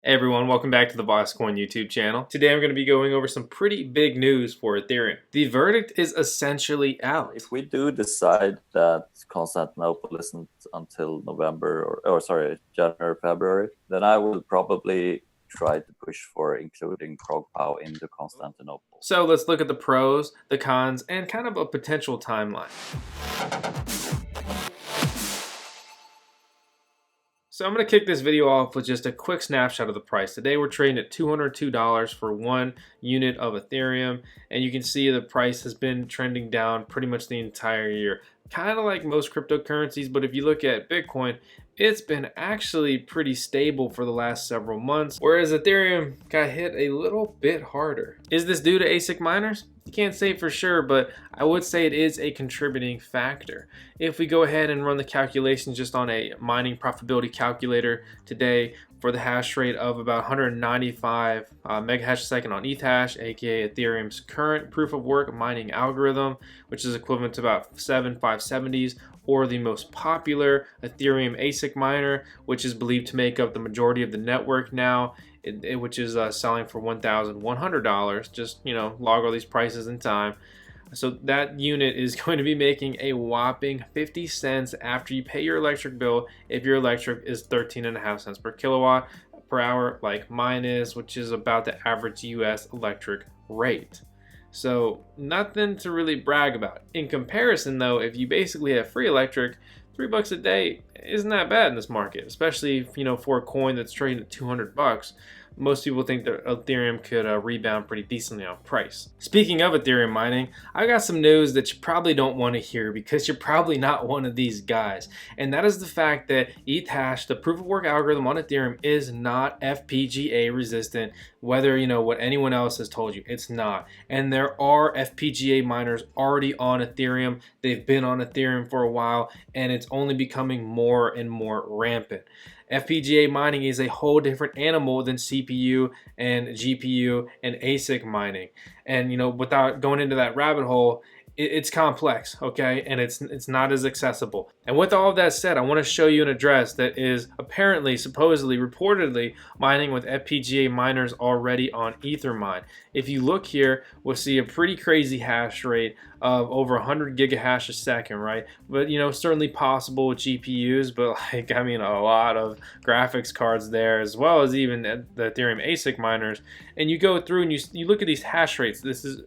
Hey everyone, welcome back to the VoskCoin YouTube channel. Today I'm going to be going over some pretty big news for Ethereum. The verdict is essentially out. If we do decide that Constantinople isn't until November or sorry, January, February, then I will probably try to push for including ProgPoW into Constantinople. So let's look at the pros, the cons, and kind of a potential timeline. So I'm going to kick this video off with just a quick snapshot of the price. Today we're trading at $202 for 1 unit of Ethereum, and you can see the price has been trending down pretty much the entire year. Kind of like most cryptocurrencies, but if you look at Bitcoin, it's been actually pretty stable for the last several months, whereas Ethereum got hit a little bit harder. Is this due to ASIC miners? You can't say for sure, but I would say it is a contributing factor. If we go ahead and run the calculations just on a mining profitability calculator today for the hash rate of about 195 megahash a second on Ethash, aka Ethereum's current proof of work mining algorithm, which is equivalent to about 7 570s, or the most popular Ethereum ASIC miner, which is believed to make up the majority of the network now, which is selling for $1,100. Just, log all these prices in time. So that unit is going to be making a whopping 50 cents after you pay your electric bill if your electric is 13.5 cents per kilowatt per hour, like mine is, which is about the average US electric rate. So nothing to really brag about. In comparison though, if you basically have free electric, $3 a day isn't that bad in this market, especially for a coin that's trading at 200 bucks. Most people think that Ethereum could rebound pretty decently on price. Speaking of Ethereum mining, I got some news that you probably don't want to hear because you're probably not one of these guys. And that is the fact that Ethash, the proof of work algorithm on Ethereum, is not FPGA resistant, whether what anyone else has told you. It's not. And there are FPGA miners already on Ethereum. They've been on Ethereum for a while, and it's only becoming more and more rampant. FPGA mining is a whole different animal than CPU and GPU and ASIC mining. And without going into that rabbit hole, it's complex, okay? And it's not as accessible. And with all of that said, I want to show you an address that is apparently, supposedly, reportedly mining with FPGA miners already on Ethermine. If you look here, we'll see a pretty crazy hash rate of over 100 gigahash a second, right? But certainly possible with GPUs, but a lot of graphics cards there, as well as even the Ethereum ASIC miners. And you go through and you look at these hash rates. This is a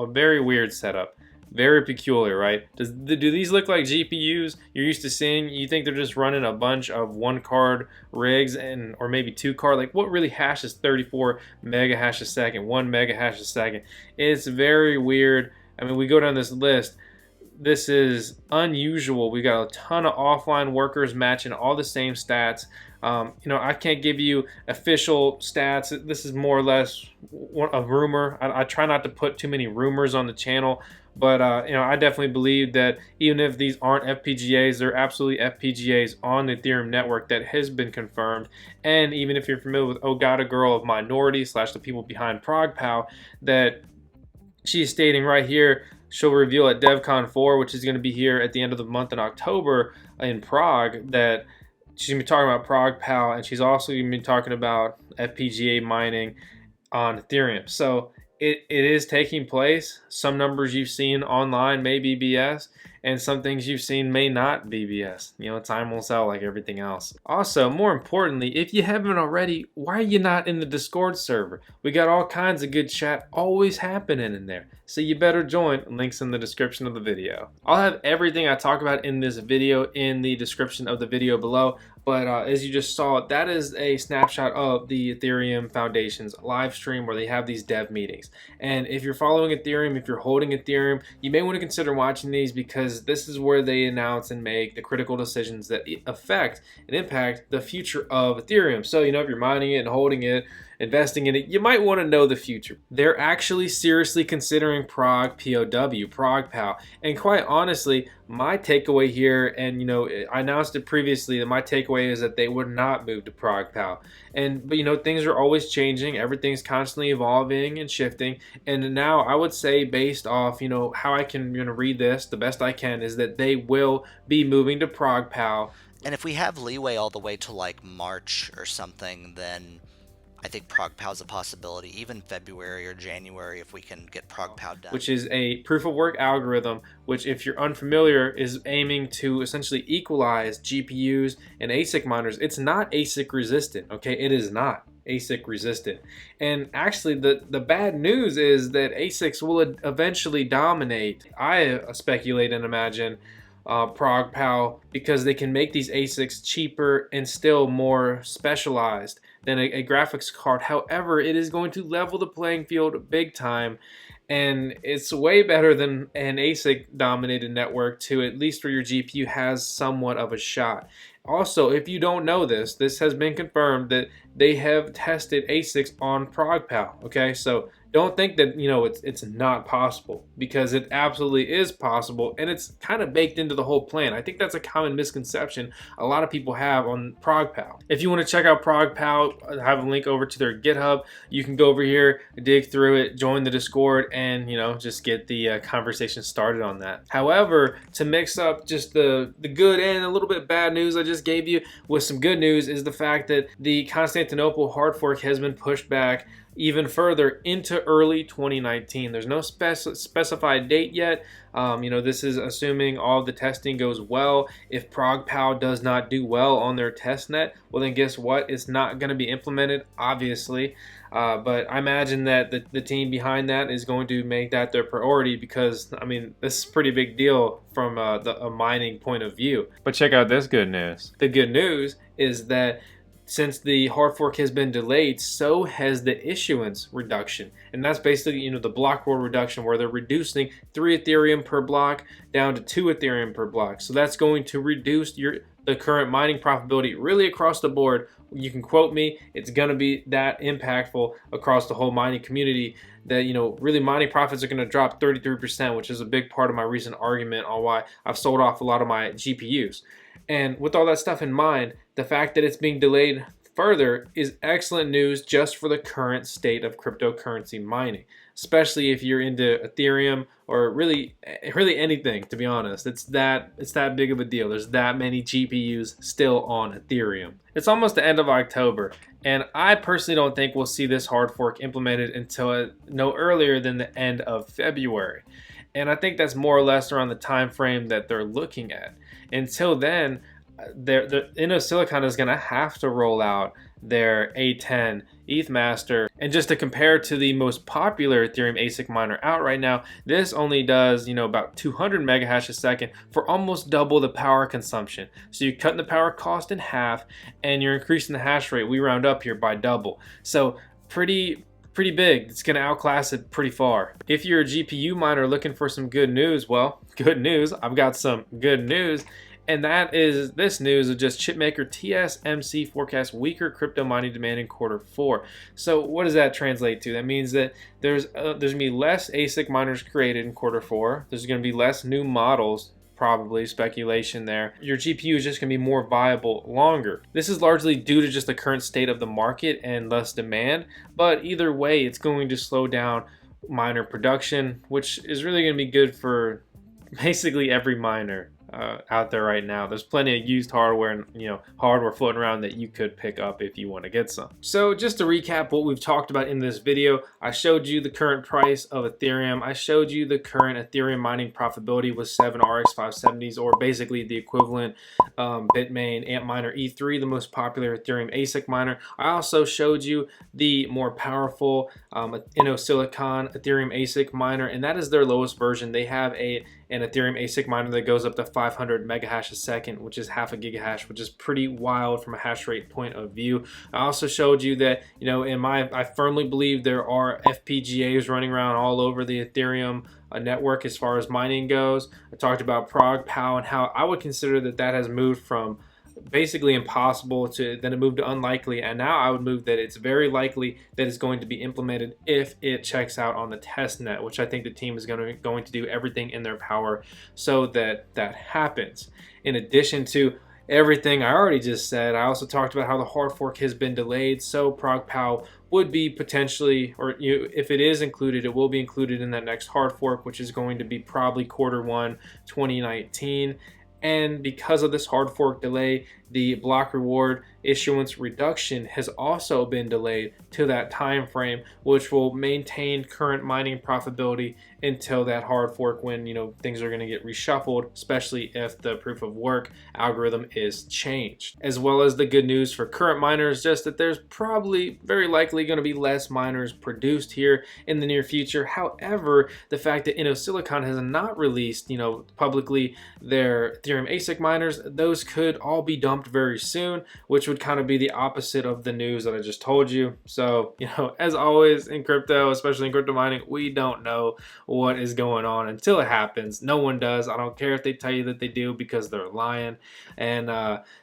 very weird setup, very peculiar, right? Do these look like GPUs you're used to seeing? You think they're just running a bunch of 1-card rigs or maybe 2-card? Like, what really hashes 34 megahash a second, 1 megahash a second? It's very weird. I mean, we go down this list. This is unusual. We got a ton of offline workers matching all the same stats. I can't give you official stats. This is more or less a rumor. I try not to put too many rumors on the channel, but I definitely believe that even if these aren't FPGAs, they're absolutely FPGAs on the Ethereum network that has been confirmed. And even if you're familiar with Ogata Girl of Minority / the people behind ProgPoW, that she's stating right here, she'll reveal at DevCon 4, which is going to be here at the end of the month in October in Prague, that she's going to be talking about ProgPoW, and she's also going to be talking about FPGA mining on Ethereum. So it is taking place. Some numbers you've seen online may be BS, and some things you've seen may not be BS. Time will tell, like everything else. Also, more importantly, if you haven't already, why are you not in the Discord server? We got all kinds of good chat always happening in there, so you better join. Links in the description of the video. I'll have everything I talk about in this video in the description of the video below. But as you just saw, that is a snapshot of the Ethereum Foundation's live stream where they have these dev meetings. And if you're following Ethereum, if you're holding Ethereum, you may want to consider watching these, because this is where they announce and make the critical decisions that affect and impact the future of Ethereum. So, if you're mining it and holding it, investing in it, you might want to know the future. They're actually seriously considering ProgPoW, and quite honestly, my takeaway here, and I announced it previously, that my takeaway is that they would not move to ProgPoW. But things are always changing, everything's constantly evolving and shifting, and now I would say, based off how I can read this the best I can, is that they will be moving to ProgPoW And if we have leeway all the way to like March or something, then I think ProgPoW is a possibility, even February or January, if we can get ProgPoW done. Which is a proof of work algorithm, which, if you're unfamiliar, is aiming to essentially equalize GPUs and ASIC miners. It's not ASIC resistant, okay? It is not ASIC resistant. And actually, the bad news is that ASICs will eventually dominate. I speculate and imagine ProgPoW, because they can make these ASICs cheaper and still more specialized than a graphics card. However, it is going to level the playing field big time, and it's way better than an ASIC dominated network to, at least where your GPU has somewhat of a shot. Also, if you don't know this, this has been confirmed that they have tested ASICs on ProgPoW. Okay, so don't think that, you know, it's not possible, because it absolutely is possible, and it's kind of baked into the whole plan. I think that's a common misconception a lot of people have on ProgPoW. If you want to check out ProgPoW, I have a link over to their GitHub. You can go over here, dig through it, join the Discord, and, you know, just get the conversation started on that. However, to mix up just the good and a little bit bad news I just gave you with some good news, is the fact that the Constantinople hard fork has been pushed back even further into early 2019. There's no specified date yet. You know, this is assuming all the testing goes well. If ProgPoW does not do well on their testnet, well then guess what? It's not going to be implemented, obviously. But I imagine that the team behind that is going to make that their priority, because, I mean, this is a pretty big deal from a mining point of view. But check out this good news. The good news is that since the hard fork has been delayed, so has the issuance reduction. And that's basically, you know, the block reward reduction, where they're reducing 3 Ethereum per block down to 2 Ethereum per block. So that's going to reduce the current mining profitability really across the board. You can quote me, it's going to be that impactful across the whole mining community, that, you know, really mining profits are going to drop 33%, which is a big part of my recent argument on why I've sold off a lot of my GPUs. And with all that stuff in mind, the fact that it's being delayed further is excellent news just for the current state of cryptocurrency mining, especially if you're into Ethereum or really anything, to be honest. It's that big of a deal. There's that many GPUs still on Ethereum. It's almost the end of October, and I personally don't think we'll see this hard fork implemented until no earlier than the end of February. And I think that's more or less around the time frame that they're looking at. Until then, the Innosilicon is going to have to roll out their A10 ETH master. And just to compare to the most popular Ethereum ASIC miner out right now, this only does, you know, about 200 megahash a second for almost double the power consumption. So you're cutting the power cost in half, and you're increasing the hash rate, we round up here, by double. So pretty big. It's going to outclass it pretty far. If you're a GPU miner looking for some good news, well, good news. I've got some good news. And that is this news of just chipmaker TSMC forecasts weaker crypto mining demand in Q4. So what does that translate to? That means that there's going to be less ASIC miners created in Q4. There's going to be less new models, probably speculation there. Your GPU is just going to be more viable longer. This is largely due to just the current state of the market and less demand, but either way, it's going to slow down miner production, which is really going to be good for basically every miner out there right now. There's plenty of used hardware and, you know, hardware floating around that you could pick up if you want to get some. So just to recap what we've talked about in this video, I showed you the current price of Ethereum. I showed you the current Ethereum mining profitability with 7 RX 570s, or basically the equivalent Bitmain Antminer E3, the most popular Ethereum ASIC miner. I also showed you the more powerful Innosilicon Ethereum ASIC miner, and that is their lowest version. They have an Ethereum ASIC miner that goes up to 500 megahash a second, which is half a gigahash, which is pretty wild from a hash rate point of view. I also showed you that, you know, I firmly believe there are FPGAs running around all over the Ethereum network as far as mining goes. I talked about ProgPoW and how I would consider that has moved from basically impossible to then it moved to unlikely, and now I would move that it's very likely that it's going to be implemented if it checks out on the test net, which I think the team is going to do everything in their power so that happens. In addition to everything I already just said, I also talked about how the hard fork has been delayed, so ProgPoW would be potentially, or if it is included, it will be included in that next hard fork, which is going to be probably Q1 2019. And because of this hard fork delay, the block reward issuance reduction has also been delayed to that time frame, which will maintain current mining profitability until that hard fork, when things are going to get reshuffled, especially if the proof of work algorithm is changed. As well as the good news for current miners, just that there's probably very likely going to be less miners produced here in the near future. However, the fact that Innosilicon has not released publicly their Ethereum ASIC miners, those could all be dumped very soon, which would kind of be the opposite of the news that I just told you. So as always in crypto, especially in crypto mining, we don't know what is going on until it happens. No one does. I don't care if they tell you that they do, because they're lying. And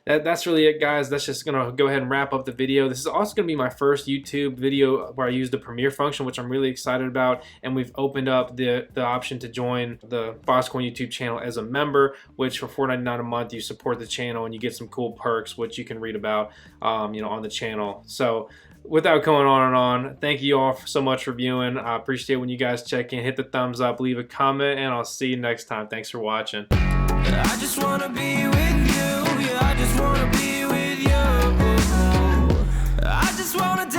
that's really it, guys. That's just gonna go ahead and wrap up the video. This is also gonna be my first YouTube video where I use the Premiere function, which I'm really excited about. And we've opened up the option to join the VoskCoin YouTube channel as a member, which for $4.99 a month you support the channel and you get some cool perks, which you can read about on the channel. So without going on and on, thank you all so much for viewing. I appreciate when you guys check in. Hit the thumbs up, leave a comment, and I'll see you next time. Thanks for watching. I just wanna be with you. Yeah, I just wanna be with you. I just wanna